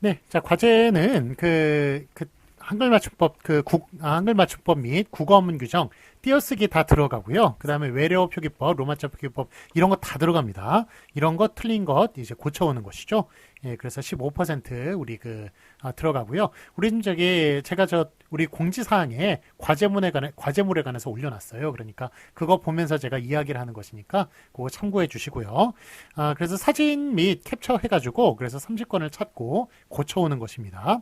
네, 자, 과제는 한글 맞춤법, 한글 맞춤법 및 국어문 규정, 띄어쓰기 다 들어가고요. 그 다음에 외래어 표기법, 로마자 표기법, 이런 거 다 들어갑니다. 이런 거 틀린 것 이제 고쳐오는 것이죠. 예, 그래서 15% 들어가고요. 우리 제가 우리 공지사항에 과제물에 관해서 올려놨어요. 그러니까 그거 보면서 제가 이야기를 하는 것이니까 그거 참고해 주시고요. 그래서 사진 및 캡처 해가지고 그래서 30건을 찾고 고쳐오는 것입니다.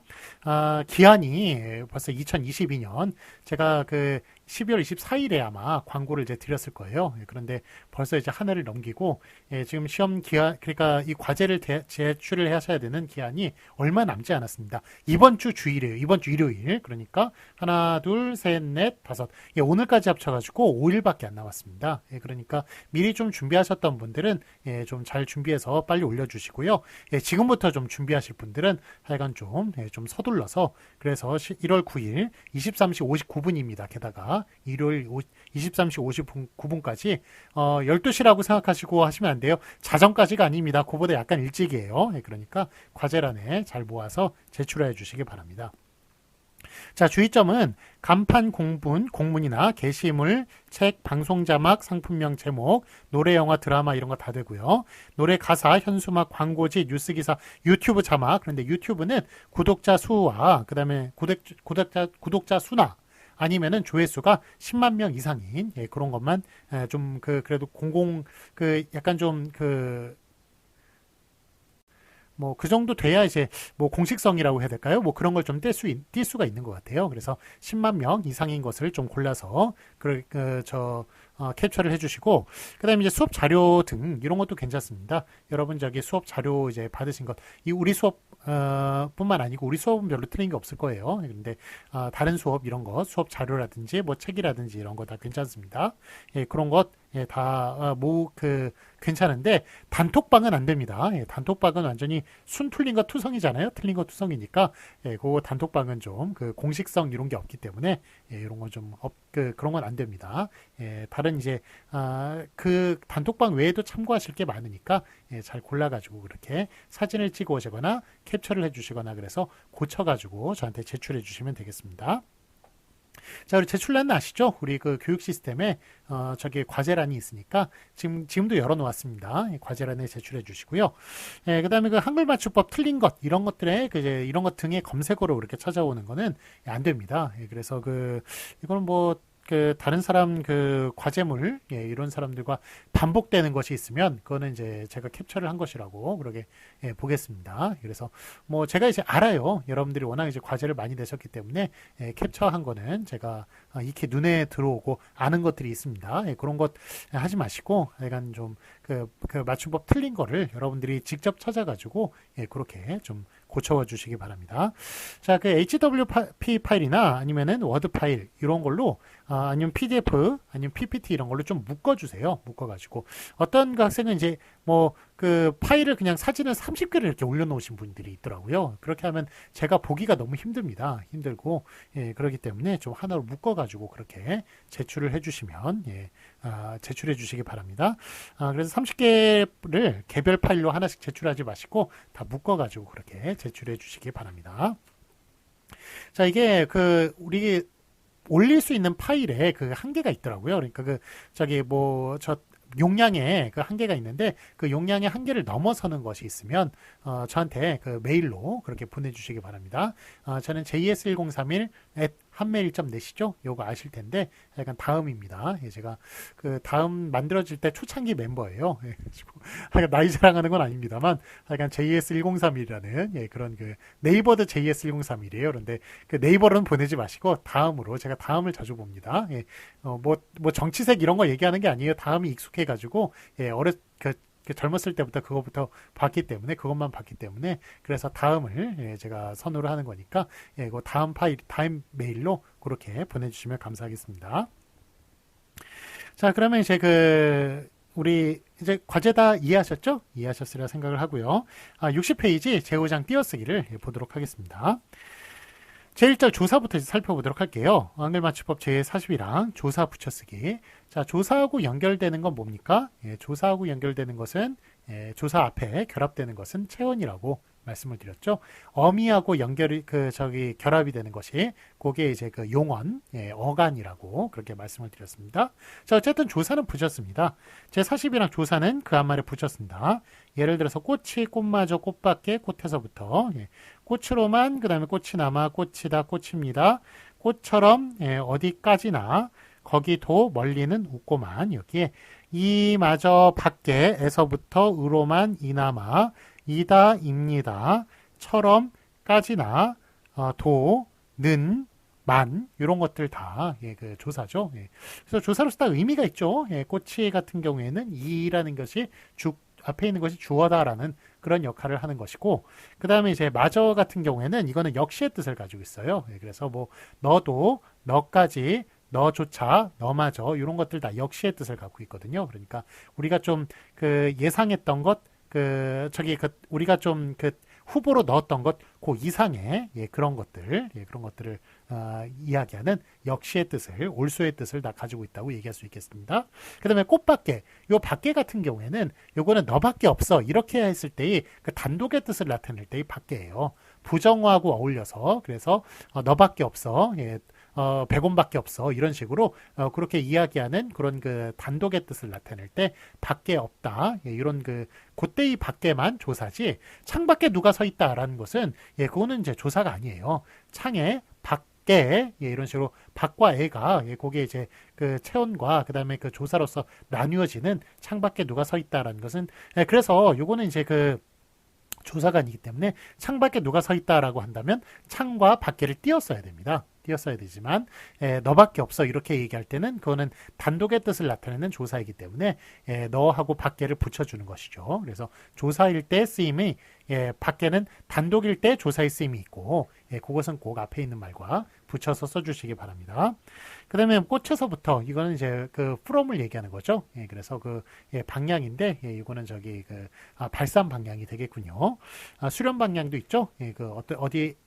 기한이 벌써 2022년 제가 12월 24일에 아마 광고를 이제 드렸을 거예요. 그런데 벌써 이제 한 해를 넘기고, 지금 시험 기한, 그러니까 이 과제를 제출을 하셔야 되는 기한이 얼마 남지 않았습니다. 이번 주 주일이에요. 이번 주 일요일. 그러니까 하나, 둘, 셋, 넷, 다섯. 오늘까지 합쳐가지고 5일밖에 안 남았습니다. 그러니까 미리 좀 준비하셨던 분들은 좀 잘 준비해서 빨리 올려주시고요. 지금부터 좀 준비하실 분들은 하여간 좀 서둘러서 그래서 1월 9일 23시 59분입니다. 게다가 일요일 23시 59분까지 12시라고 생각하시고 하시면 안 돼요. 자정까지가 아닙니다. 그보다 약간 일찍이에요. 그러니까 과제란에 잘 모아서 제출해 주시기 바랍니다. 자, 주의점은 간판 공문이나 게시물, 책, 방송 자막, 상품명 제목, 노래, 영화, 드라마 이런 거 다 되고요. 노래 가사, 현수막, 광고지, 뉴스 기사, 유튜브 자막. 그런데 유튜브는 구독자 수와 그다음에 구독자 수나 아니면은 조회수가 10만 명 이상인 그런 것만 좀 그래도 약간 좀 뭐 그 정도 돼야 이제 뭐 공식성이라고 해야 될까요? 뭐 그런 걸 좀 뗄 수가 있는 것 같아요. 그래서 10만 명 이상인 것을 좀 골라서 캡처를 해주시고, 그다음에 이제 수업 자료 등 이런 것도 괜찮습니다. 여러분 수업 자료 이제 받으신 것, 이 우리 수업 뿐만 아니고 우리 수업은 별로 틀린 게 없을 거예요. 그런데 다른 수업 이런 거 수업 자료라든지 뭐 책이라든지 이런 거 다 괜찮습니다. 그런 것 괜찮은데 단톡방은 안 됩니다. 단톡방은 완전히 순 틀린 거 투성이잖아요. 틀린 거 투성이니까 그 단톡방은 좀 공식성 이런 게 없기 때문에 이런 건 좀 그런 건 안 됩니다. 다른 이제 그 단톡방 외에도 참고하실 게 많으니까 잘 골라가지고 그렇게 사진을 찍어 오시거나 캡처를 해주시거나 그래서 고쳐가지고 저한테 제출해 주시면 되겠습니다. 자, 우리 제출란은 아시죠? 우리 교육 시스템에 과제란이 있으니까 지금도 열어놓았습니다. 과제란에 제출해 주시고요. 그다음에 한글 맞춤법 틀린 것 이런 것들에 이런 것 등의 검색어로 이렇게 찾아오는 거는 안 됩니다. 그래서 이거는 뭐 다른 사람 과제물 이런 사람들과 반복되는 것이 있으면 그거는 이제 제가 캡처를 한 것이라고 그렇게 보겠습니다. 그래서 뭐 제가 이제 알아요. 여러분들이 워낙 이제 과제를 많이 내셨기 때문에 캡처한 거는 제가 익히 눈에 들어오고 아는 것들이 있습니다. 그런 것 하지 마시고 약간 좀 맞춤법 틀린 거를 여러분들이 직접 찾아가지고 그렇게 좀 고쳐와 주시기 바랍니다. 자, HWP 파일이나 아니면은 워드 파일 이런 걸로 아니면 PDF 아니면 PPT 이런 걸로 좀 묶어주세요. 묶어가지고 어떤 학생은 이제 뭐 파일을 그냥 사진을 30개를 이렇게 올려놓으신 분들이 있더라고요. 그렇게 하면 제가 보기가 너무 힘듭니다. 힘들고 그렇기 때문에 좀 하나로 묶어가지고 그렇게 제출을 해주시면 제출해 주시기 바랍니다. 그래서 30개를 개별 파일로 하나씩 제출하지 마시고 다 묶어가지고 그렇게 제출해 주시기 바랍니다. 자, 이게 우리 올릴 수 있는 파일에 한계가 있더라고요. 그러니까 용량에 한계가 있는데 그 용량의 한계를 넘어서는 것이 있으면 저한테 메일로 그렇게 보내주시기 바랍니다. 저는 JS1031 한메일.net이죠. 요거 아실 텐데 약간 다음입니다. 제가 다음 만들어질 때 초창기 멤버예요. 나이 자랑하는 건 아닙니다만 약간 JS1031이라는 그런 네이버도 JS1031이에요. 그런데 네이버로는 보내지 마시고 다음으로 제가 다음을 자주 봅니다. 뭐 정치색 이런 거 얘기하는 게 아니에요. 다음이 익숙해가지고 젊었을 때부터 그것만 봤기 때문에 그래서 다음을 제가 선호를 하는 거니까 그 다음 메일로 그렇게 보내주시면 감사하겠습니다. 자, 그러면 이제 우리 이제 과제 다 이해하셨죠? 이해하셨으리라 생각을 하고요. 60페이지 제5장 띄어쓰기를 보도록 하겠습니다. 제1절 조사부터 살펴보도록 할게요. 한글 맞춤법 제41항 조사 붙여쓰기. 자, 조사하고 연결되는 건 뭡니까? 조사하고 연결되는 것은 조사 앞에 결합되는 것은 체언이라고 말씀을 드렸죠. 어미하고 연결이 결합이 되는 것이 그게 이제 그 용언, 어간이라고 그렇게 말씀을 드렸습니다. 자, 어쨌든 조사는 붙였습니다. 제40이랑 조사는 그 앞말에 붙였습니다. 예를 들어서 꽃이, 꽃마저, 꽃밖에, 꽃에서부터 꽃으로만, 그 다음에 꽃이 남아, 꽃이다, 꽃입니다. 꽃처럼 어디까지나 거기도 멀리는 웃고만, 여기에 이마저 밖에에서부터 으로만 이나마 이다 입니다 처럼까지나 도는 만 이런 것들 다 그 조사죠. 그래서 조사로서 다 의미가 있죠. 꽃이 같은 경우에는 이라는 것이 앞에 있는 것이 주어다라는 그런 역할을 하는 것이고, 그 다음에 이제 마저 같은 경우에는 이거는 역시의 뜻을 가지고 있어요. 그래서 뭐 너도, 너까지, 너조차, 너마저 이런 것들 다 역시의 뜻을 갖고 있거든요. 그러니까 우리가 좀 그 예상했던 것, 우리가 좀 그 후보로 넣었던 것, 그 이상의 그런 것들을 이야기하는 역시의 뜻을, 올소의 뜻을 다 가지고 있다고 얘기할 수 있겠습니다. 그 다음에 꽃밖에, 요 밖에 같은 경우에는 요거는 너밖에 없어 이렇게 했을 때의 그 단독의 뜻을 나타낼 때의 밖에예요. 부정어하고 어울려서, 그래서 너밖에 없어, 100원밖에 없어 이런 식으로 그렇게 이야기하는 그런 그 단독의 뜻을 나타낼 때 밖에 없다, 이런 그때의 밖에만 조사지, 창밖에 누가 서 있다라는 것은 그거는 이제 조사가 아니에요. 창에 밖에 이런 식으로 밖과 애가 그게 이제 그 체온과 그 다음에 그 조사로서 나뉘어지는 창밖에 누가 서 있다라는 것은, 그래서 요거는 이제 그 조사가 아니기 때문에 창밖에 누가 서 있다라고 한다면 창과 밖에를 띄었어야 됩니다. 띄었어야 되지만 너밖에 없어 이렇게 얘기할 때는 그거는 단독의 뜻을 나타내는 조사이기 때문에 너하고 밖에를 붙여주는 것이죠. 그래서 조사일 때 쓰임이 밖에는 단독일 때 조사의 쓰임이 있고, 그것은 꼭 앞에 있는 말과 붙여서 써주시기 바랍니다. 그 다음에 꽃에서부터, 이거는 이제 그 from을 얘기하는 거죠. 그래서 방향인데, 이거는 발산 방향이 되겠군요. 수렴 방향도 있죠.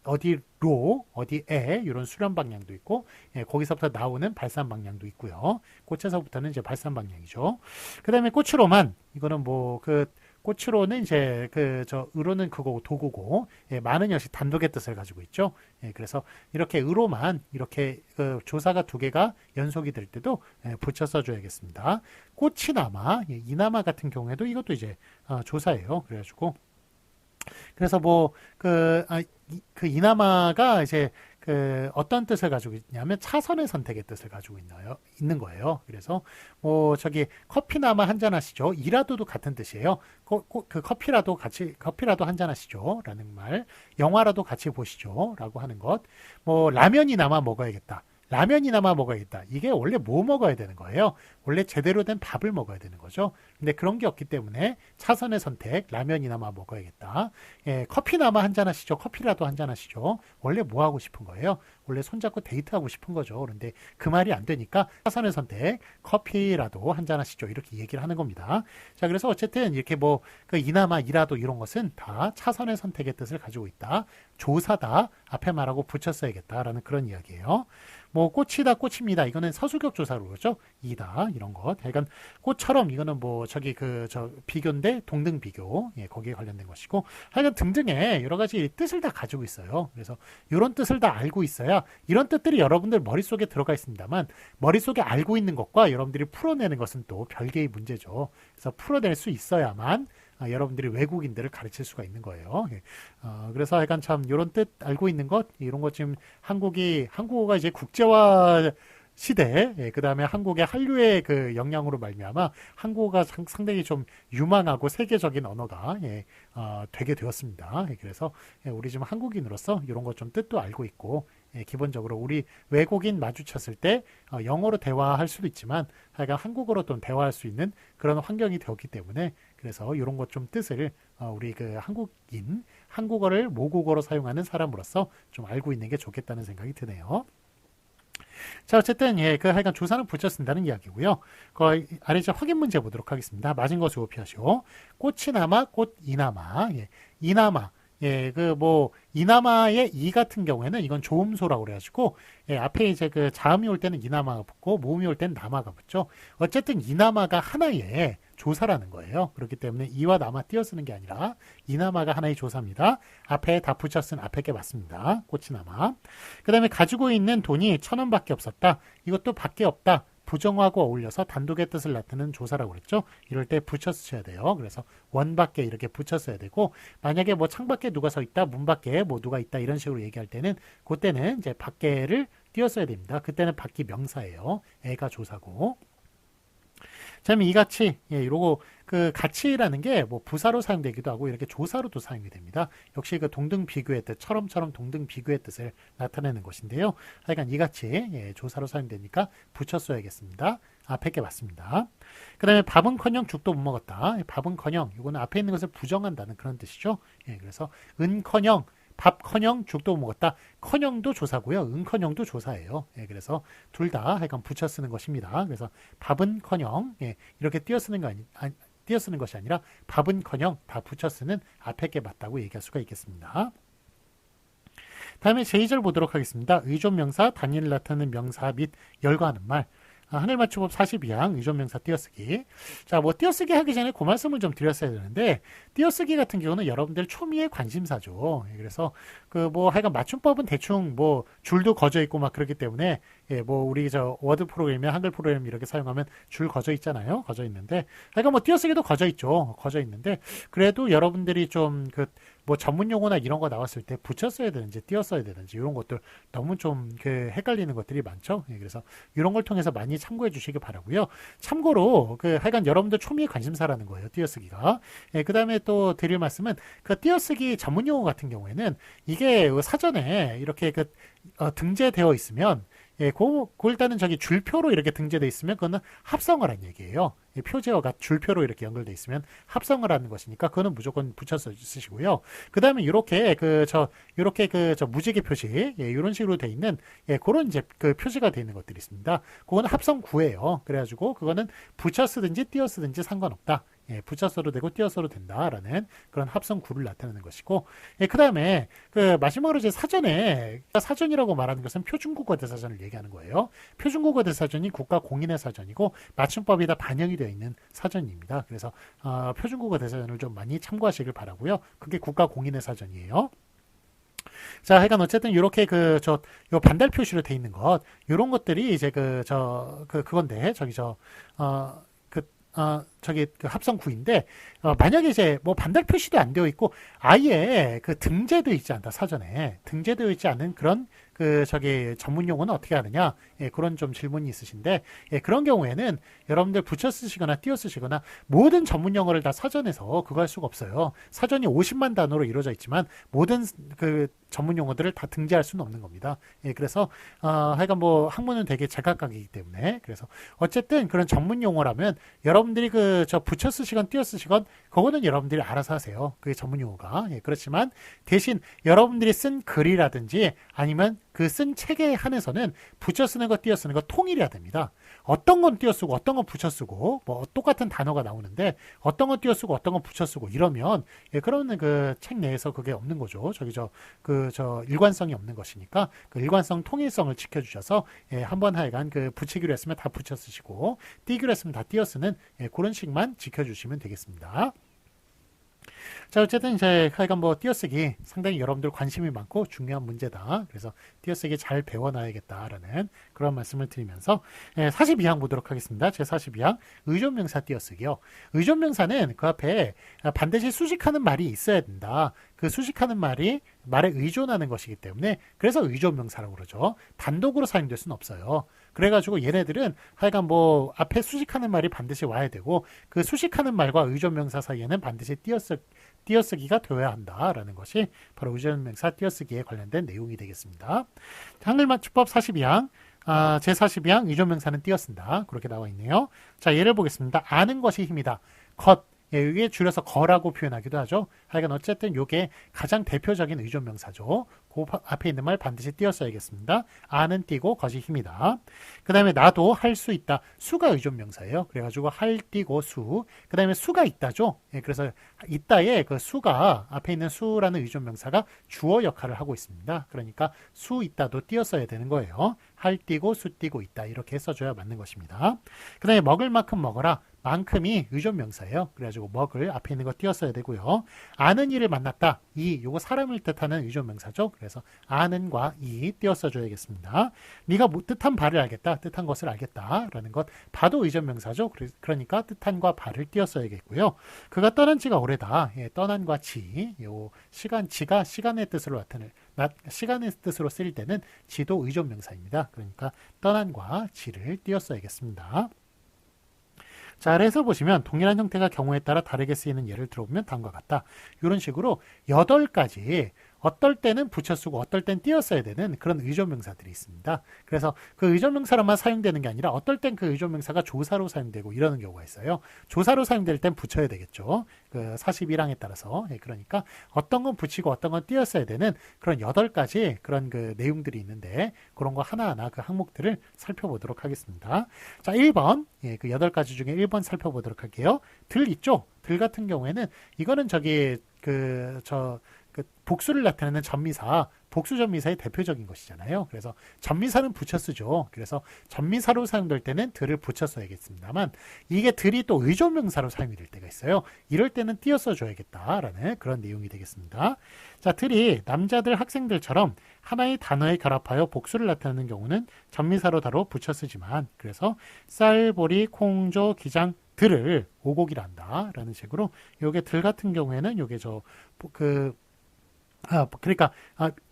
어디로, 어디에, 이런 수렴 방향도 있고, 거기서부터 나오는 발산 방향도 있고요. 꽃에서부터는 이제 발산 방향이죠. 그 다음에 꽃으로만, 이거는 꽃으로는 이제 으로는 그거고 도구고, 많은 역시 단독의 뜻을 가지고 있죠. 그래서 이렇게 으로만 이렇게 조사가 두 개가 연속이 될 때도 붙여 써줘야겠습니다. 꽃이 남아, 이나마 같은 경우에도 이것도 이제 조사예요. 그래서 이나마가 이제 어떤 뜻을 가지고 있냐면 차선의 선택의 뜻을 가지고 있는 거예요. 그래서 커피나마 한잔 하시죠. 이라도도 같은 뜻이에요. 커피라도 한잔 하시죠. 라는 말. 영화라도 같이 보시죠. 라고 하는 것. 라면이나마 먹어야겠다. 라면이나마 먹어야겠다. 이게 원래 뭐 먹어야 되는 거예요? 원래 제대로 된 밥을 먹어야 되는 거죠. 근데 그런 게 없기 때문에 차선의 선택, 라면이나마 먹어야겠다. 커피나마 한잔 하시죠. 커피라도 한잔 하시죠. 원래 뭐 하고 싶은 거예요? 원래 손잡고 데이트하고 싶은 거죠. 그런데 그 말이 안 되니까 차선의 선택, 커피라도 한잔 하시죠. 이렇게 얘기를 하는 겁니다. 자, 그래서 어쨌든 이렇게 이나마, 이라도 이런 것은 다 차선의 선택의 뜻을 가지고 있다. 조사다. 앞에 말하고 붙였어야겠다라는 그런 이야기예요. 꽃이다, 꽃입니다. 이거는 서술격 조사로 그러죠. 이다, 이런 것. 그러니까 꽃처럼 이거는 비교인데 동등 비교. 거기에 관련된 것이고. 하여간 등등의 여러 가지 뜻을 다 가지고 있어요. 그래서 이런 뜻을 다 알고 있어야 이런 뜻들이 여러분들 머릿속에 들어가 있습니다만, 머릿속에 알고 있는 것과 여러분들이 풀어내는 것은 또 별개의 문제죠. 그래서 풀어낼 수 있어야만 여러분들이 외국인들을 가르칠 수가 있는 거예요. 그래서 약간 참 이런 뜻 알고 있는 것, 이런 것 지금 한국어가 이제 국제화 시대, 그 다음에 한국의 한류의 영향으로 말미암아 한국어가 상당히 좀 유망하고 세계적인 언어가 되게 되었습니다. 그래서 우리 지금 한국인으로서 이런 것 좀 뜻도 알고 있고, 기본적으로 우리 외국인 마주쳤을 때 영어로 대화할 수도 있지만 하여간 한국어로 좀 대화할 수 있는 그런 환경이 되었기 때문에, 그래서 이런 것 좀 뜻을 우리 한국어를 모국어로 사용하는 사람으로서 좀 알고 있는 게 좋겠다는 생각이 드네요. 자, 어쨌든 하여간 조사는 붙였습니다는 이야기고요. 아래 확인 문제 보도록 하겠습니다. 맞은 것을 피하시오. 꽃이 남아, 꽃 이나마. 이나마. 예, 그 뭐 이나마의 이 같은 경우에는 이건 조음소라고 그래가지고 예, 앞에 이제 그 자음이 올 때는 이나마가 붙고 모음이 올 때는 나마가 붙죠. 어쨌든 이나마가 하나의 조사라는 거예요. 그렇기 때문에 이와 나마 띄어쓰는 게 아니라 이나마가 하나의 조사입니다. 앞에 다 붙여 쓴 앞에 게 맞습니다. 꽃이나마. 그 다음에 가지고 있는 돈이 1,000원밖에 없었다. 이것도 밖에 없다. 부정하고 어울려서 단독의 뜻을 나타내는 조사라고 그랬죠. 이럴 때 붙여 쓰셔야 돼요. 그래서 원 밖에 이렇게 붙여 써야 되고, 만약에 뭐 창 밖에 누가 서 있다, 문 밖에 뭐 누가 있다 이런 식으로 얘기할 때는 그때는 이제 밖에를 띄어 써야 됩니다. 그때는 밖이 명사예요. 애가 조사고. 그다음에 이같이 예, 이러고 그 같이라는 게 뭐 부사로 사용되기도 하고 이렇게 조사로도 사용이 됩니다. 역시 그 동등 비교의 뜻, 처럼 동등 비교의 뜻을 나타내는 것인데요. 하여간 이같이 예, 조사로 사용되니까 붙여 써야겠습니다. 앞에 게 맞습니다. 그 다음에 밥은커녕 죽도 못 먹었다. 밥은커녕 이거는 앞에 있는 것을 부정한다는 그런 뜻이죠. 예, 그래서 은커녕 밥커녕 죽도 못 먹었다. 커녕도 조사고요. 은커녕도 조사예요. 예, 그래서 둘 다 하여간 붙여 쓰는 것입니다. 그래서 밥은커녕 예, 이렇게 띄어쓰는 것이 아니라 밥은커녕 다 붙여 쓰는 앞에 게 맞다고 얘기할 수가 있겠습니다. 다음에 제2절 보도록 하겠습니다. 의존명사, 단위를 나타내는 명사 및 열거하는 말. 하늘맞춤법 42항 의존명사 띄어쓰기. 자, 뭐 띄어쓰기 하기 전에 그 말씀을 좀 드렸어야 되는데, 띄어쓰기 같은 경우는 여러분들 초미의 관심사죠. 그래서 그 뭐 하여간 맞춤법은 대충 뭐 줄도 거져 있고 막 그렇기 때문에 예, 뭐 우리 저 워드 프로그램이나 한글 프로그램 이렇게 사용하면 줄 거져 있잖아요. 거져 있는데, 하여간 뭐 띄어쓰기도 거져 있죠. 거져 있는데 그래도 여러분들이 좀 그 뭐 전문 용어나 이런 거 나왔을 때 붙여 써야 되는지 띄어 써야 되는지 이런 것들 너무 좀 그 헷갈리는 것들이 많죠. 예, 그래서 이런 걸 통해서 많이 참고해 주시기 바라고요. 참고로 그 하여간 여러분들 초미의 관심사라는 거예요. 띄어쓰기가. 예, 그다음에 또 드릴 말씀은 그 띄어쓰기 전문 용어 같은 경우에는 이게 사전에 이렇게 그 등재되어 있으면 예, 일단은 저기 줄표로 이렇게 등재되어 있으면 그거는 합성을 한 얘기예요. 표제어가 줄표로 이렇게 연결되어 있으면 합성을 하는 것이니까 그거는 무조건 붙여서 쓰시고요. 그 다음에 이렇게 이렇게 무지개 표시 예, 이런 식으로 돼 있는 예, 그런 이제 그 표시가 되어 있는 것들이 있습니다. 그거는 합성구예요. 그래가지고 그거는 붙여 쓰든지 띄어 쓰든지 상관없다. 예, 붙여 써도 되고 띄어 써도 된다라는 그런 합성구를 나타내는 것이고, 예, 그 다음에 그 마지막으로 이제 사전이라고 말하는 것은 표준국어 대사전을 얘기하는 거예요. 표준국어 대사전이 국가 공인의 사전이고 맞춤법이 다 반영이 되어 있는 사전입니다. 그래서 표준국어 대사전을 좀 많이 참고하시길 바라고요. 그게 국가 공인의 사전이에요. 자, 하여간 어쨌든 이렇게 요 반달 표시로 돼 있는 것, 이런 것들이 이제 그건데 저기 그 합성구인데 만약에 이제 뭐 반달 표시도 안 되어 있고 아예 그 등재되어 있지 않다 사전에 등재되어 있지 않은 그런 그 저기 전문 용어는 어떻게 하느냐 예, 그런 좀 질문이 있으신데 예, 그런 경우에는 여러분들 붙여 쓰시거나 띄어 쓰시거나 모든 전문 용어를 다 사전에서 그거 할 수가 없어요. 사전이 50만 단어로 이루어져 있지만 모든 그 전문 용어들을 다 등재할 수는 없는 겁니다. 예, 그래서 하여간 뭐 학문은 되게 제각각이기 때문에 그래서 어쨌든 그런 전문 용어라면 여러분들이 붙여 쓰시건 띄어 쓰시건 그거는 여러분들이 알아서 하세요. 그게 전문 용어가. 예, 그렇지만 대신 여러분들이 쓴 글이라든지 아니면 그 쓴 책에 한해서는 붙여 쓰는 거 띄어 쓰는 거 통일해야 됩니다. 어떤 건 띄어 쓰고 어떤 건 붙여 쓰고 뭐 똑같은 단어가 나오는데 어떤 건 띄어 쓰고 어떤 건 붙여 쓰고 이러면 예, 그러면 그 책 내에서 그게 없는 거죠. 일관성이 없는 것이니까 그 일관성 통일성을 지켜주셔서 예, 한번 하여간 그 붙이기로 했으면 다 붙여 쓰시고 띄기로 했으면 다 띄어 쓰는 예, 그런 식만 지켜주시면 되겠습니다. 자, 어쨌든 이제 하여간 뭐 띄어쓰기 상당히 여러분들 관심이 많고 중요한 문제다. 그래서 띄어쓰기 잘 배워놔야겠다라는 그런 말씀을 드리면서 42항 보도록 하겠습니다. 제 42항 의존명사 띄어쓰기요. 의존명사는 그 앞에 반드시 수식하는 말이 있어야 된다. 그 수식하는 말이 말에 의존하는 것이기 때문에 그래서 의존명사라고 그러죠. 단독으로 사용될 수는 없어요. 그래가지고 얘네들은 하여간 뭐 앞에 수식하는 말이 반드시 와야 되고 그 수식하는 말과 의존명사 사이에는 반드시 띄어쓰기가 되어야 한다라는 것이 바로 의존명사 띄어쓰기에 관련된 내용이 되겠습니다. 한글맞춤법 42항 제42항 의존명사는 띄어쓴다. 그렇게 나와 있네요. 자, 예를 보겠습니다. 아는 것이 힘이다. 것, 예, 이게 줄여서 거라고 표현하기도 하죠. 하여간 어쨌든 이게 가장 대표적인 의존명사죠. 그 앞에 있는 말 반드시 띄었어야겠습니다. 아는 띄고 것이 힘이다. 그 다음에 나도 할 수 있다. 수가 의존명사예요. 그래가지고 할 띄고 수. 그 다음에 수가 있다죠. 예, 그래서 있다에 그 수가 앞에 있는 수라는 의존명사가 주어 역할을 하고 있습니다. 그러니까 수 있다도 띄었어야 되는 거예요. 할 띄고 수 띄고 있다. 이렇게 써줘야 맞는 것입니다. 그 다음에 먹을 만큼 먹어라. 만큼이 의존명사예요. 그래가지고 먹을 앞에 있는 거 띄었어야 되고요. 아는 이를 만났다. 요거 사람을 뜻하는 의존명사죠. 그래서 아는과 이 띄어써 줘야겠습니다. 네가 뜻한 바를 알겠다. 뜻한 것을 알겠다. 라는 것. 바도 의존명사죠. 그러니까 뜻한과 바를 띄었어야겠고요. 그가 떠난 지가 오래다. 예, 떠난과 지. 요 지가 시간의 뜻으로 나타낼 시간의 뜻으로 쓰일 때는 지도 의존명사입니다. 그러니까 떠난과 지를 띄었어야겠습니다. 자, 그래서 보시면 동일한 형태가 경우에 따라 다르게 쓰이는 예를 들어보면 다음과 같다. 이런 식으로 8가지 어떨 때는 붙여 쓰고 어떨 땐 띄어 써야 되는 그런 의존명사들이 있습니다. 그래서 그 의존명사로만 사용되는 게 아니라 어떨 땐 그 의존명사가 조사로 사용되고 이러는 경우가 있어요. 조사로 사용될 땐 붙여야 되겠죠. 그 41항에 따라서. 예, 그러니까 어떤 건 붙이고 어떤 건 띄어 써야 되는 그런 8가지 그런 그 내용들이 있는데 그런 거 하나하나 그 항목들을 살펴보도록 하겠습니다. 자, 1번. 예, 그 8가지 중에 1번 살펴보도록 할게요. 들 있죠? 들 같은 경우에는 이거는 복수를 나타내는 전미사, 복수전미사의 대표적인 것이잖아요. 그래서 전미사는 붙여 쓰죠. 그래서 전미사로 사용될 때는 들을 붙여 써야겠습니다만 이게 들이 또 의존명사로 사용이 될 때가 있어요. 이럴 때는 띄어 써줘야겠다라는 그런 내용이 되겠습니다. 자, 들이 남자들, 학생들처럼 하나의 단어에 결합하여 복수를 나타내는 경우는 전미사로 바로 붙여 쓰지만 그래서 쌀, 보리, 콩조, 기장, 들을 오곡이란다 라는 식으로 요게 들 같은 경우에는 요게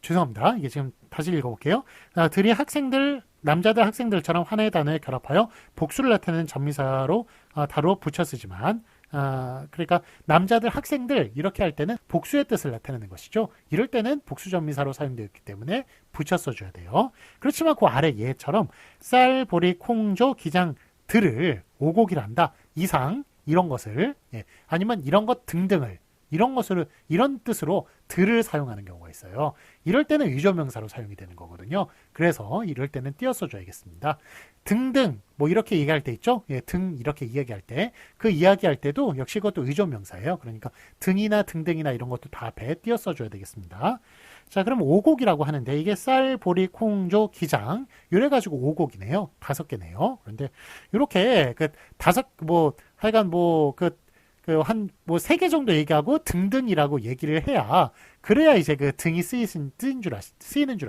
죄송합니다. 이게 지금 다시 읽어볼게요. 들이 남자들 학생들처럼 하나의 단어에 결합하여 복수를 나타내는 전미사로 다루어 붙여 쓰지만, 그러니까 남자들 학생들 이렇게 할 때는 복수의 뜻을 나타내는 것이죠. 이럴 때는 복수 전미사로 사용되어 있기 때문에 붙여 써줘야 돼요. 그렇지만 그 아래 예처럼 쌀, 보리, 콩조, 기장, 들을 오곡이란다. 이상 이런 것을 아니면 이런 것 등등을 이런 뜻으로 들을 사용하는 경우가 있어요. 이럴 때는 의존명사로 사용이 되는 거거든요. 그래서 이럴 때는 띄어 써줘야겠습니다. 등등 뭐 이렇게 얘기할 때 있죠. 예, 등 이렇게 이야기할 때 그 이야기할 때도 역시 그것도 의존명사예요. 그러니까 등이나 등등이나 이런 것도 다 앞에 띄어 써줘야 되겠습니다. 자, 그럼 오곡이라고 하는데 이게 쌀, 보리, 콩조, 기장 이래가지고 오곡이네요. 5개네요. 그런데 이렇게 하여간 3개 정도 얘기하고 등등이라고 얘기를 해야 그래야 이제 그 등이 쓰이는 줄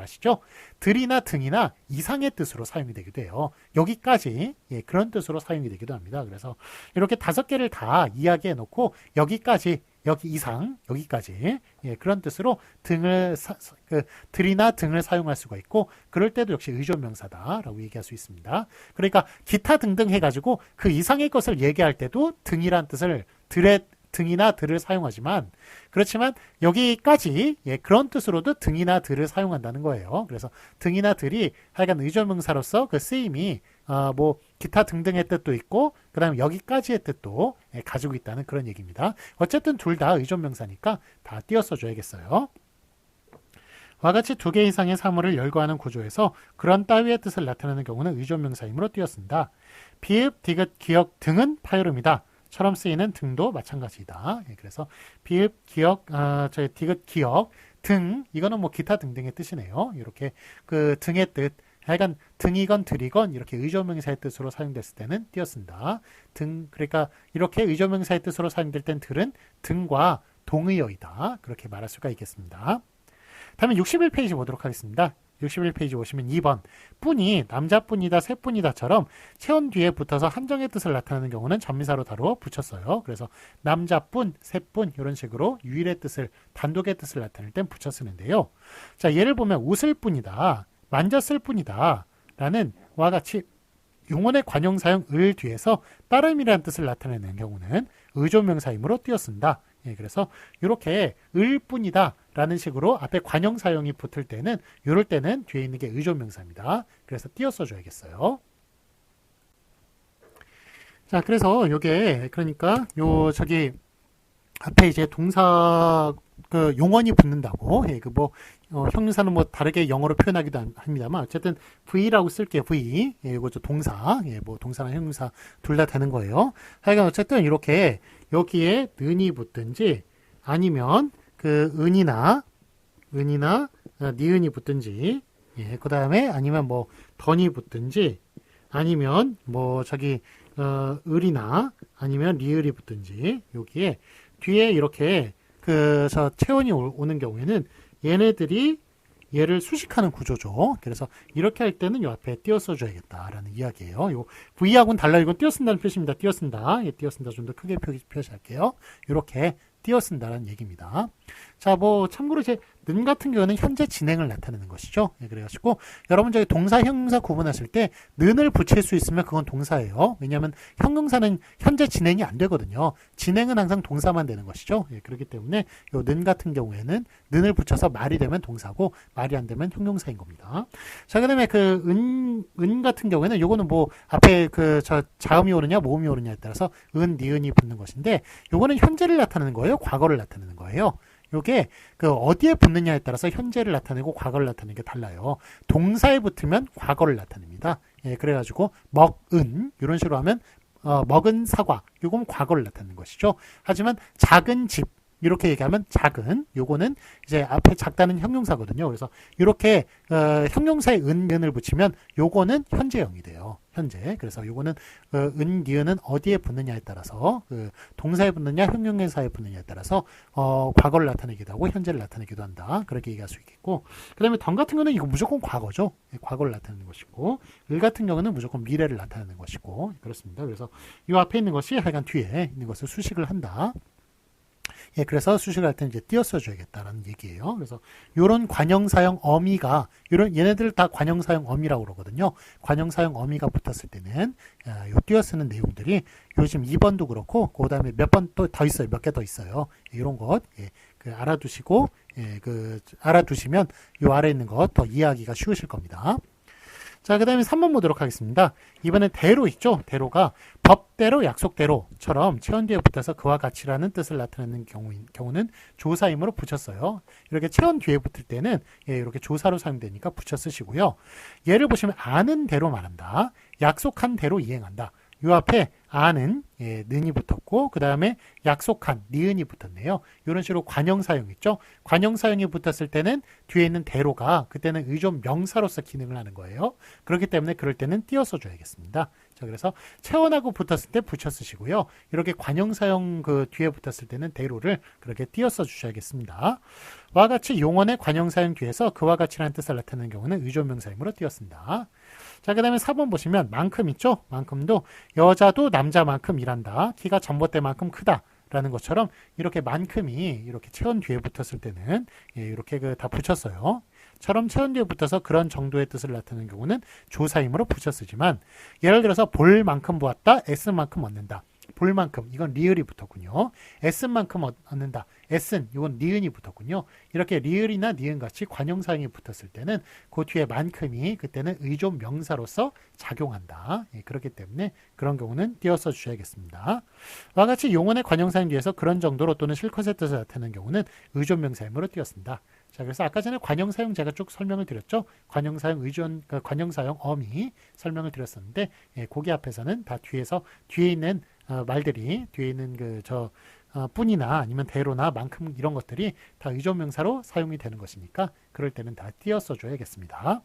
아시죠? 들이나 등이나 이상의 뜻으로 사용이 되기도 해요. 여기까지 그런 뜻으로 사용이 되기도 합니다. 그래서 이렇게 5개를 다 이야기해 놓고 여기 이상 여기까지 그런 뜻으로 들이나 등을 사용할 수가 있고 그럴 때도 역시 의존명사다라고 얘기할 수 있습니다. 그러니까 기타 등등 해가지고 그 이상의 것을 얘기할 때도 등이란 뜻을 등이나 들을 사용하지만 그렇지만 여기까지 그런 뜻으로도 등이나 들을 사용한다는 거예요. 그래서 등이나 들이 하여간 의존명사로서 그 쓰임이 기타 등등의 뜻도 있고 그 다음에 여기까지의 뜻도 가지고 있다는 그런 얘기입니다. 어쨌든 둘 다 의존명사니까 다 띄어 써줘야겠어요. 와 같이 2개 이상의 사물을 열거하는 구조에서 그런 따위의 뜻을 나타내는 경우는 의존명사이므로 띄어 쓴다. 비읍, 디귿, 기역 등은 파열음이다. 처럼 쓰이는 등도 마찬가지다. 그래서 비읍, 기역, 디귿, 기역, 등 이거는 기타 등등의 뜻이네요. 이렇게 그 등의 뜻, 하여간 등이건 들이건 이렇게 의존명사의 뜻으로 사용됐을 때는 띄어 쓴다. 그러니까 이렇게 의존명사의 뜻으로 사용될 땐 들은 등과 동의어이다. 그렇게 말할 수가 있겠습니다. 다음에 61페이지 보도록 하겠습니다. 61페이지 보시면 2번 뿐이 남자뿐이다 새뿐이다처럼 체온 뒤에 붙어서 한정의 뜻을 나타내는 경우는 전미사로 다루어 붙였어요. 그래서 남자뿐, 새뿐 이런 식으로 유일의 뜻을 단독의 뜻을 나타낼 땐 붙여 쓰는데요. 자, 예를 보면 웃을 뿐이다, 만졌을 뿐이다 라는 와 같이 용언의 관용사용 을 뒤에서 따름이라는 뜻을 나타내는 경우는 의존명사이므로 띄어 쓴다. 그래서 이렇게 을 뿐이다 라는 식으로 앞에 관용사용이 붙을 때는 이럴 때는 뒤에 있는 게 의존명사입니다. 그래서 띄어 써줘야겠어요. 자, 그래서 요게 그러니까 앞에 이제 동사 그 용언이 붙는다고. 예, 그 뭐 형용사는 뭐 다르게 영어로 표현하기도 합니다만 어쨌든 V라고 쓸게요. V. 예, 이거 저 동사. 예, 뭐 동사나 형용사 둘 다 되는 거예요. 하여간 어쨌든 이렇게 여기에 는이 붙든지 아니면 그 은이나 니은이 붙든지, 예, 그 다음에 아니면 뭐 던이 붙든지 아니면 뭐 저기 을이나 아니면 리을이 붙든지 여기에 뒤에 이렇게 저 체온이 오는 경우에는 얘네들이 얘를 수식하는 구조죠. 그래서 이렇게 할 때는 요 앞에 띄어써 줘야겠다라는 이야기예요. 요 V하고는 달라. 이건 띄어쓴다는 표시입니다. 띄어쓴다. 예, 띄어쓴다 좀 더 크게 표시할게요. 이렇게 띄어쓴다라는 얘기입니다. 자, 뭐 참고로 이제 는 같은 경우는 현재 진행을 나타내는 것이죠. 예, 그래가지고 여러분 저희 동사 형용사 구분하실 때 는을 붙일 수 있으면 그건 동사예요. 왜냐하면 형용사는 현재 진행이 안 되거든요. 진행은 항상 동사만 되는 것이죠. 예, 그렇기 때문에 요 는 같은 경우에는 는을 붙여서 말이 되면 동사고 말이 안 되면 형용사인 겁니다. 자, 그다음에 그 은 같은 경우에는 요거는 뭐 앞에 그 저 자음이 오느냐 모음이 오느냐에 따라서 니은이 붙는 것인데 요거는 현재를 나타내는 거예요. 과거를 나타내는 거예요. 요게 그 어디에 붙느냐에 따라서 현재를 나타내고 과거를 나타내는 게 달라요. 동사에 붙으면 과거를 나타냅니다. 예, 그래가지고 먹은 이런 식으로 하면 먹은 사과 요건 과거를 나타내는 것이죠. 하지만 작은 집 이렇게 얘기하면 작은 요거는 이제 앞에 작다는 형용사거든요. 그래서 이렇게 형용사에 은을 붙이면 요거는 현재형이 돼요. 현재. 그래서 요거는 니은은 어디에 붙느냐에 따라서 동사에 붙느냐 형용사에 붙느냐에 따라서 과거를 나타내기도 하고 현재를 나타내기도 한다. 그렇게 얘기할 수 있겠고, 그 다음에 던 같은 경우는 이거 무조건 과거죠. 과거를 나타내는 것이고, 을 같은 경우는 무조건 미래를 나타내는 것이고 그렇습니다. 그래서 이 앞에 있는 것이 하여간 뒤에 있는 것을 수식을 한다. 예, 그래서 수식을 할 때는 이제 띄어써 줘야겠다라는 얘기예요. 그래서 요런 관형사형 어미가 얘네들 다 관형사형 어미라고 그러거든요. 관형사형 어미가 붙었을 때는 요 띄어쓰는 내용들이 요즘 2번도 그렇고 그다음에 몇 번 또 더 있어요. 몇 개 더 있어요. 이런 것 예, 그 알아두시고 예, 그 알아두시면 요 아래 있는 것 더 이해하기가 쉬우실 겁니다. 자, 그 다음에 3번 보도록 하겠습니다. 이번엔 대로 있죠. 대로가 법대로 약속대로처럼 체온 뒤에 붙어서 그와 같이라는 뜻을 나타내는 경우는 조사임으로 붙였어요. 이렇게 체온 뒤에 붙을 때는 예, 이렇게 조사로 사용되니까 붙여 쓰시고요. 예를 보시면 아는 대로 말한다. 약속한 대로 이행한다. 요 앞에 아는 예, 는이 붙었고 그 다음에 약속한 니은이 붙었네요. 이런 식으로 관형사용 있죠. 관형사용이 붙었을 때는 뒤에 있는 대로가 그때는 의존 명사로서 기능을 하는 거예요. 그렇기 때문에 그럴 때는 띄어서 줘야겠습니다. 자, 그래서 체원하고 붙었을 때 붙여 쓰시고요. 이렇게 관형사용 그 뒤에 붙었을 때는 대로를 그렇게 띄어서 주셔야겠습니다. 와 같이 용언의 관형사용 뒤에서 그와 같이라는 뜻을 나타내는 경우는 의존명사임으로 띄었습니다. 자, 그 다음에 4번 보시면 만큼 있죠. 만큼도 여자도 남자만큼 일한다. 키가 전봇대만큼 크다. 라는 것처럼 이렇게 만큼이 이렇게 체온 뒤에 붙었을 때는 예, 이렇게 다 붙였어요. 처럼 체온 뒤에 붙어서 그런 정도의 뜻을 나타내는 경우는 조사임으로 붙여 쓰지만 예를 들어서 볼 만큼 보았다. S만큼 얻는다. 볼 만큼 이건 리을이 붙었군요. S만큼 얻는다. S는 이건 니은이 붙었군요. 이렇게 리을이나 니은 같이 관형사형이 붙었을 때는 그 뒤에 만큼이 그때는 의존 명사로서 작용한다. 예, 그렇기 때문에 그런 경우는 띄어서 주셔야겠습니다. 와 같이 용언의 관형사형 뒤에서 그런 정도로 또는 실컷의 뜻을 나타내는 경우는 의존 명사임으로 띄었습니다. 자, 그래서 아까 전에 관형사형 제가 쭉 설명을 드렸죠. 관형사형 의존, 관형사형 어미 설명을 드렸었는데 예, 거기 앞에서는 다 뒤에 있는 말들이 뒤에 있는 뿐이나 아니면 대로나 만큼 이런 것들이 다 의존명사로 사용이 되는 것이니까 그럴 때는 다 띄어써 줘야겠습니다.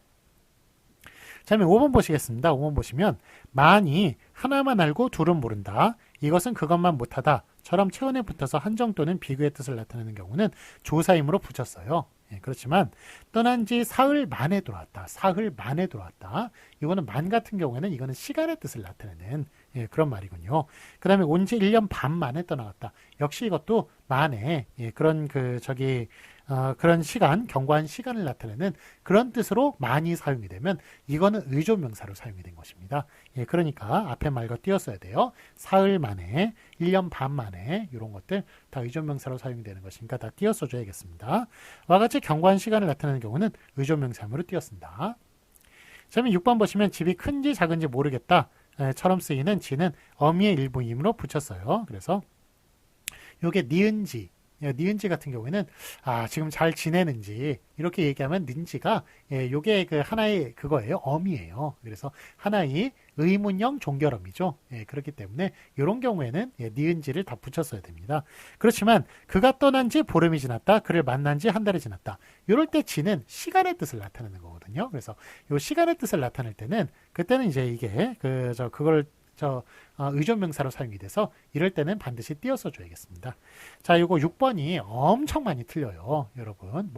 자, 그러면 5번 보시겠습니다. 5번 보시면 만이 하나만 알고 둘은 모른다. 이것은 그것만 못하다. 처럼 체온에 붙어서 한정 또는 비교의 뜻을 나타내는 경우는 조사임으로 붙였어요. 예, 그렇지만 떠난 지 사흘 만에 돌아왔다. 사흘 만에 돌아왔다. 이거는 만 같은 경우에는 이거는 시간의 뜻을 나타내는 예, 그런 말이군요. 그 다음에 온 지 1년 반 만에 떠나갔다. 역시 이것도 만에 예, 그런 그런 시간, 경과한 시간을 나타내는 그런 뜻으로 많이 사용이 되면 이거는 의존명사로 사용이 된 것입니다. 예, 그러니까 앞에 말과 띄었어야 돼요. 사흘 만에, 1년 반 만에 이런 것들 다 의존명사로 사용이 되는 것이니까 다 띄어서 줘야겠습니다. 와 같이 경과한 시간을 나타내는 경우는 의존명사로 띄었습니다. 자, 그러면 6번 보시면 집이 큰지 작은지 모르겠다. 처럼 쓰이는 지는 어미의 일부이므로 붙였어요. 그래서 요게 니은지, 니은지 같은 경우에는 지금 잘 지내는지 이렇게 얘기하면 는지가 요게 그 하나의 그거예요. 어미예요. 그래서 하나의 의문형 종결어미죠. 그렇기 때문에 이런 경우에는 니은지를 다 붙였어야 됩니다. 그렇지만 그가 떠난 지 보름이 지났다. 그를 만난 지 한 달이 지났다. 이럴 때 지는 시간의 뜻을 나타내는 거거든요. 그래서 요 시간의 뜻을 나타낼 때는 그때는 이제 이게 그걸 의존명사로 사용이 돼서 이럴 때는 반드시 띄어서 줘야겠습니다. 자, 요거 6번이 엄청 많이 틀려요. 여러분,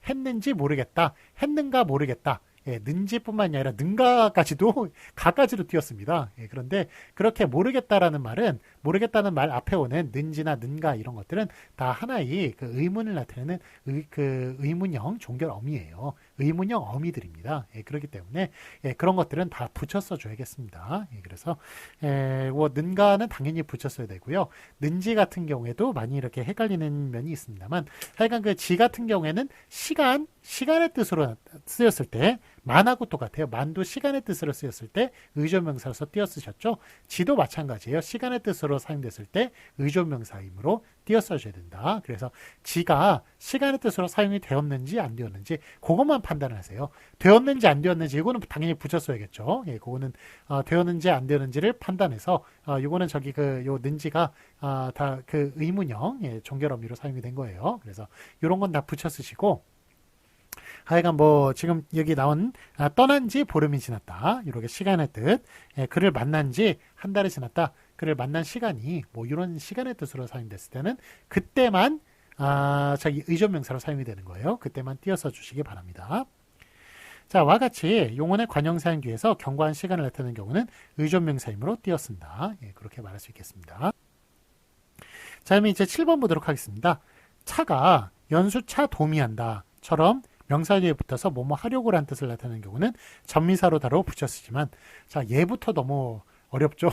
했는지 모르겠다, 했는가 모르겠다. 는지뿐만이 아니라 능가까지도 가까지도 띄었습니다. 그런데 그렇게 모르겠다라는 말 앞에 오는 는지나 는가 이런 것들은 다 하나의 그 의문을 나타내는 그 의문형 종결 어미예요. 의문형 어미들입니다. 그렇기 때문에 그런 것들은 다 붙여서 줘야겠습니다. 그래서 는가는 당연히 붙였어야 되고요. 는지 같은 경우에도 많이 이렇게 헷갈리는 면이 있습니다만 하여간 그 지 같은 경우에는 시간의 뜻으로 쓰였을 때 만하고 똑같아요. 만도 시간의 뜻으로 쓰였을 때 의존명사로서 띄어 쓰셨죠. 지도 마찬가지예요. 시간의 뜻으로 사용됐을 때 의존명사이므로 띄어 써줘야 된다. 그래서 지가 시간의 뜻으로 사용이 되었는지 안 되었는지 그것만 판단을 하세요. 되었는지 안 되었는지 이거는 당연히 붙였어야겠죠. 그거는 되었는지 안 되었는지를 판단해서 이거는 요 는지가 다 그 의문형 종결 어미로 사용이 된 거예요. 그래서 이런 건 다 붙여 쓰시고 하여간 지금 여기 나온 떠난 지 보름이 지났다. 이렇게 시간의 뜻. 그를 만난 지 한 달이 지났다. 그를 만난 시간이 이런 시간의 뜻으로 사용됐을 때는 그때만 자기 의존명사로 사용이 되는 거예요. 그때만 띄어서 주시기 바랍니다. 자, 와 같이 용언의 관형사용 뒤에서 경과한 시간을 나타내는 경우는 의존명사이므로 띄어쓴다. 그렇게 말할 수 있겠습니다. 자, 그러면 이제 7번 보도록 하겠습니다. 차가 연수차 도미한다 처럼 명사 뒤에 붙어서 뭐뭐 하려고 라는 뜻을 나타내는 경우는 전미사로 다로 붙여 쓰지만 자, 얘부터 너무 어렵죠.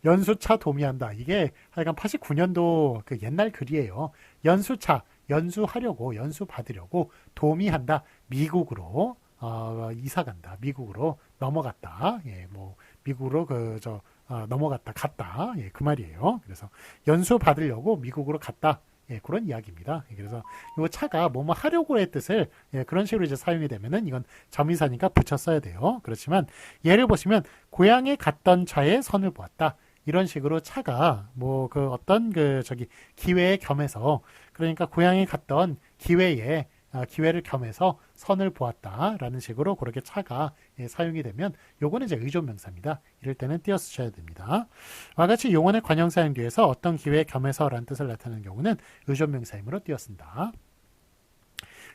연수차 도미한다. 이게 하여간 89년도 그 옛날 글이에요. 연수차, 연수하려고, 연수 받으려고 도미한다. 미국으로 이사 간다. 미국으로 넘어갔다. 미국으로 넘어갔다. 갔다. 그 말이에요. 그래서 연수 받으려고 미국으로 갔다. 그런 이야기입니다. 그래서 이 차가 뭐뭐 하려고의 뜻을 그런 식으로 이제 사용이 되면은 이건 점의사니까 붙였어야 돼요. 그렇지만 예를 보시면 고향에 갔던 차에 선을 보았다. 이런 식으로 차가 어떤 기회에 겸해서 그러니까 고향에 갔던 기회를 겸해서 선을 보았다라는 식으로 그렇게 차가 사용이 되면 요거는 이제 의존명사입니다. 이럴 때는 띄어 쓰셔야 됩니다. 와 같이 용언의 관형사용 뒤에서 어떤 기회에 겸해서라는 뜻을 나타내는 경우는 의존명사이므로 띄어 쓴다.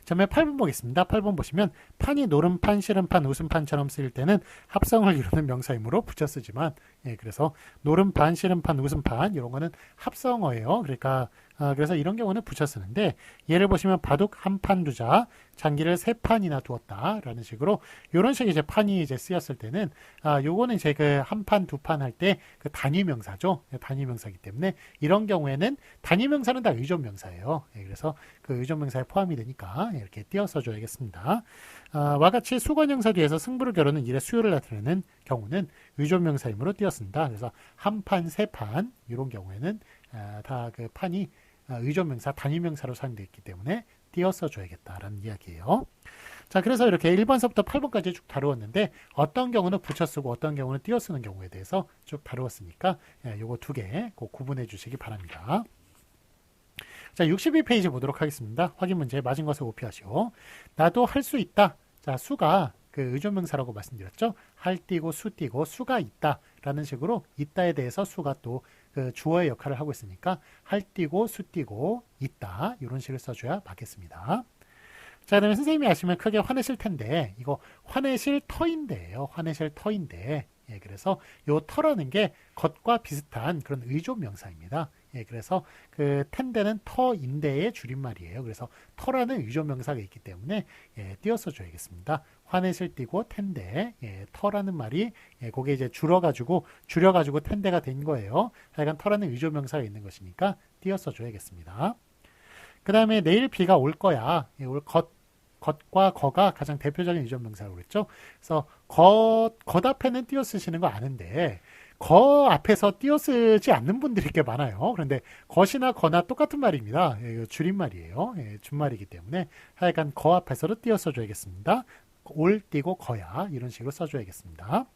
처음에 8번 보겠습니다. 8번 보시면 판이 노름판, 씨름판, 웃음판처럼 쓰일 때는 합성을 이루는 명사이므로 붙여 쓰지만 그래서 노름판, 씨름판, 웃음판 이런 거는 합성어예요. 그러니까 그래서 이런 경우는 붙여 쓰는데 예를 보시면 바둑 한 판 두자, 장기를 세 판이나 두었다라는 식으로 이런 식의 이제 판이 이제 쓰였을 때는 요거는 이제 그 한 판, 두 판 할 때 그 단위명사죠. 단위명사이기 때문에 이런 경우에는 단위명사는 다 의존명사예요. 그래서 그 의존명사에 포함이 되니까 이렇게 띄어서 줘야겠습니다. 와 같이 수관형사 뒤에서 승부를 겨루는 일의 수요를 나타내는 경우는 의존명사이므로 띄었습니다. 그래서 한 판, 세 판 이런 경우에는 다 그 판이 의존명사, 단위명사로 사용되어 있기 때문에 띄어서 줘야겠다라는 이야기예요. 자, 그래서 이렇게 1번서부터 8번까지 쭉 다루었는데 어떤 경우는 붙여 쓰고 어떤 경우는 띄어 쓰는 경우에 대해서 쭉 다루었으니까 요거 두 개 꼭 구분해 주시기 바랍니다. 자, 62페이지 보도록 하겠습니다. 확인 문제 맞은 것을 오피하시오. 나도 할 수 있다. 자, 수가 그 의존명사라고 말씀드렸죠. 할 띄고 수 띄고 수가 있다라는 식으로 있다에 대해서 수가 또 그 주어의 역할을 하고 있으니까 할 띄고 수 띄고 있다 이런 식을 써줘야 맞겠습니다. 자, 그다음에 선생님이 아시면 크게 화내실 텐데 이거 화내실 터인데요. 화내실 터인데 그래서 요 터라는 게 것과 비슷한 그런 의존명사입니다. 그래서 그 텐데는 터인데의 줄임말이에요. 그래서 터라는 의존명사가 있기 때문에 띄어서 줘야겠습니다. 화내실 띄고 텐데 터라는 말이 그게 이제 줄여가지고 텐데가 된 거예요. 하여간 터라는 의존명사가 있는 것이니까 띄어서 줘야겠습니다. 그 다음에 내일 비가 올 거야. 올 것과 거가 가장 대표적인 의존명사라고 그랬죠. 그래서 것 앞에는 띄어 쓰시는 거 아는데 거 앞에서 띄어쓰지 않는 분들이 꽤 많아요. 그런데 것이나 거나 똑같은 말입니다. 예, 줄임말이에요. 예, 준말이기 때문에 하여간 거 앞에서도 띄어 써줘야겠습니다. 올 띄고 거야 이런 식으로 써줘야겠습니다. 자,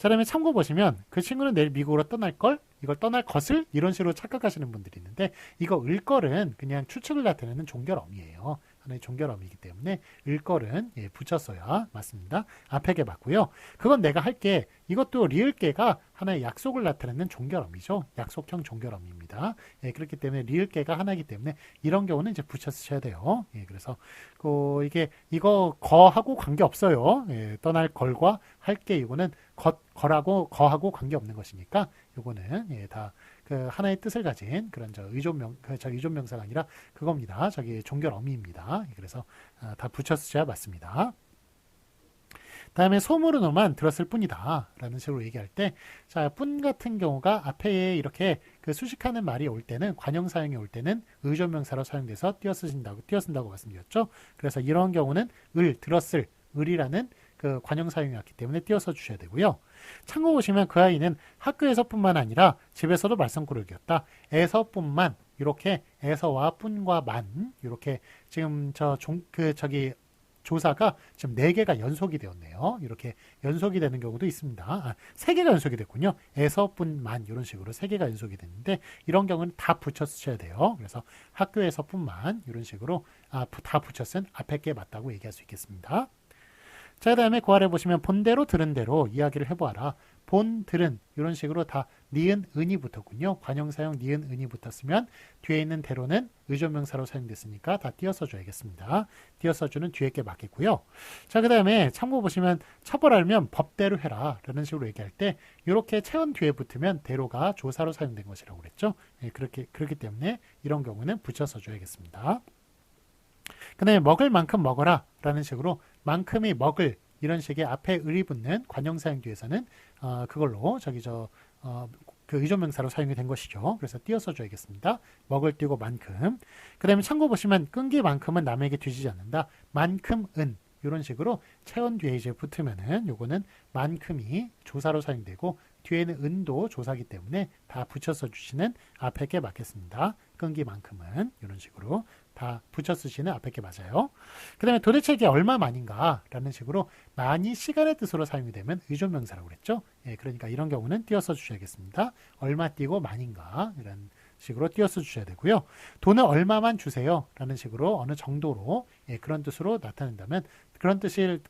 그다음에 참고 보시면 그 친구는 내일 미국으로 떠날 걸, 이걸 떠날 것을 이런 식으로 착각하시는 분들이 있는데 이거 을걸은 그냥 추측을 나타내는 종결어미예요. 하나의 종결어미이기 때문에 을걸은 예, 붙였어야 맞습니다. 앞에게 맞고요. 그건 내가 할게. 이것도 리을계가 하나의 약속을 나타내는 종결어미죠. 약속형 종결어미입니다. 예, 그렇기 때문에 리을계가 하나이기 때문에 이런 경우는 이제 붙여 쓰셔야 돼요. 예, 그래서 이게 이거 거하고 관계 없어요. 예, 떠날 걸과 할게 이거는 거라고 거하고 관계 없는 것이니까 요거는 예, 다 그 하나의 뜻을 가진 그런 의존명사가 아니라 그겁니다. 저기 종결 어미입니다. 그래서 다 붙여 쓰셔야 맞습니다. 다음에 소문으로만 들었을 뿐이다 라는 식으로 얘기할 때, 자, 뿐 같은 경우가 앞에 이렇게 그 수식하는 말이 올 때는, 관형 사용이 올 때는 의존명사로 사용돼서 띄어쓴다고 말씀드렸죠. 그래서 이런 경우는 들었을, 을이라는 그 관형 사용이 왔기 때문에 띄어서 주셔야 되고요. 참고 보시면 그 아이는 학교에서뿐만 아니라 집에서도 말썽꾸러기 였다. 에서뿐만, 이렇게 에서와 뿐과 만, 이렇게 지금 조사가 지금 4개가 연속이 되었네요. 이렇게 연속이 되는 경우도 있습니다. 3개가 연속이 됐군요. 에서뿐만 이런 식으로 3개가 연속이 됐는데 이런 경우는 다 붙여 쓰셔야 돼요. 그래서 학교에서뿐만 이런 식으로 다 붙여 쓴 앞에 게 맞다고 얘기할 수 있겠습니다. 자, 그 다음에 그 아래 보시면 본대로 들은 대로 이야기를 해보아라. 본, 들은 이런 식으로 다 니은, 은이 붙었군요. 관형사용 니은, 은이 붙었으면 뒤에 있는 대로는 의존명사로 사용됐으니까 다 띄어서 줘야겠습니다. 띄어서 주는 뒤에 게 맞겠고요. 자, 그 다음에 참고 보시면 처벌하려면 법대로 해라 라는 식으로 얘기할 때 이렇게 체온 뒤에 붙으면 대로가 조사로 사용된 것이라고 그랬죠. 예, 그렇기 때문에 이런 경우는 붙여서 줘야겠습니다. 그 다음에 먹을 만큼 먹어라 라는 식으로 만큼이 먹을 이런 식의 앞에 을이 붙는 관형사용 뒤에서는 그걸로 그 의존명사로 사용이 된 것이죠. 그래서 띄어서 줘야겠습니다. 먹을 띄고 만큼. 그 다음에 참고 보시면 끈기만큼은 남에게 뒤지지 않는다. 만큼은 이런 식으로 체온 뒤에 이제 붙으면은 요거는 만큼이 조사로 사용되고 뒤에는 은도 조사기 때문에 다 붙여서 주시는 앞에 게 맞겠습니다. 끈기만큼은 이런 식으로 다 붙여 쓰시는 앞에 게 맞아요. 그 다음에 도대체 이게 얼마만인가 라는 식으로 만이 시간의 뜻으로 사용이 되면 의존명사라고 그랬죠. 예, 그러니까 이런 경우는 띄어서 주셔야겠습니다. 얼마 띄고 만인가 이런 식으로 띄어서 주셔야 되고요. 돈을 얼마만 주세요 라는 식으로 어느 정도로 예, 그런 뜻으로 나타낸다면 그런 뜻을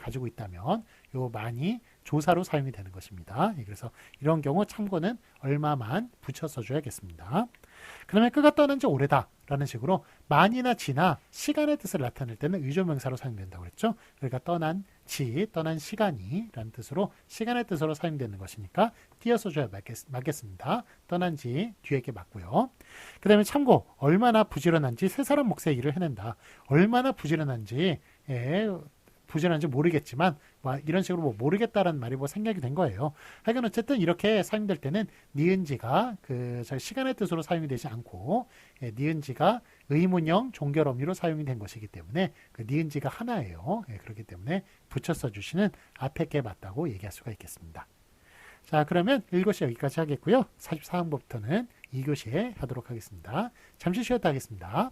가지고 있다면 요 만이 조사로 사용이 되는 것입니다. 예, 그래서 이런 경우 참고는 얼마만 붙여서 줘야겠습니다. 그러면 그가 떠난 지 오래다 라는 식으로 만이나 지나 시간의 뜻을 나타낼 때는 의존명사로 사용된다고 그랬죠. 그러니까 떠난 시간이 라는 뜻으로 시간의 뜻으로 사용되는 것이니까 띄어서 줘야 맞겠습니다. 떠난 지 뒤에 게 맞고요. 그 다음에 참고 얼마나 부지런한지 세 사람 몫의 일을 해낸다. 얼마나 부지런한지 모르겠지만 이런 식으로 모르겠다라는 말이 생략이 된 거예요. 하여간 어쨌든 이렇게 사용될 때는 니은지가 시간의 뜻으로 사용이 되지 않고 니은지가 의문형 종결어미로 사용이 된 것이기 때문에 그 니은지가 하나예요. 그렇기 때문에 붙여 써주시는 앞에 게 맞다고 얘기할 수가 있겠습니다. 자, 그러면 1교시 여기까지 하겠고요. 44항부터는 2교시에 하도록 하겠습니다. 잠시 쉬었다 하겠습니다.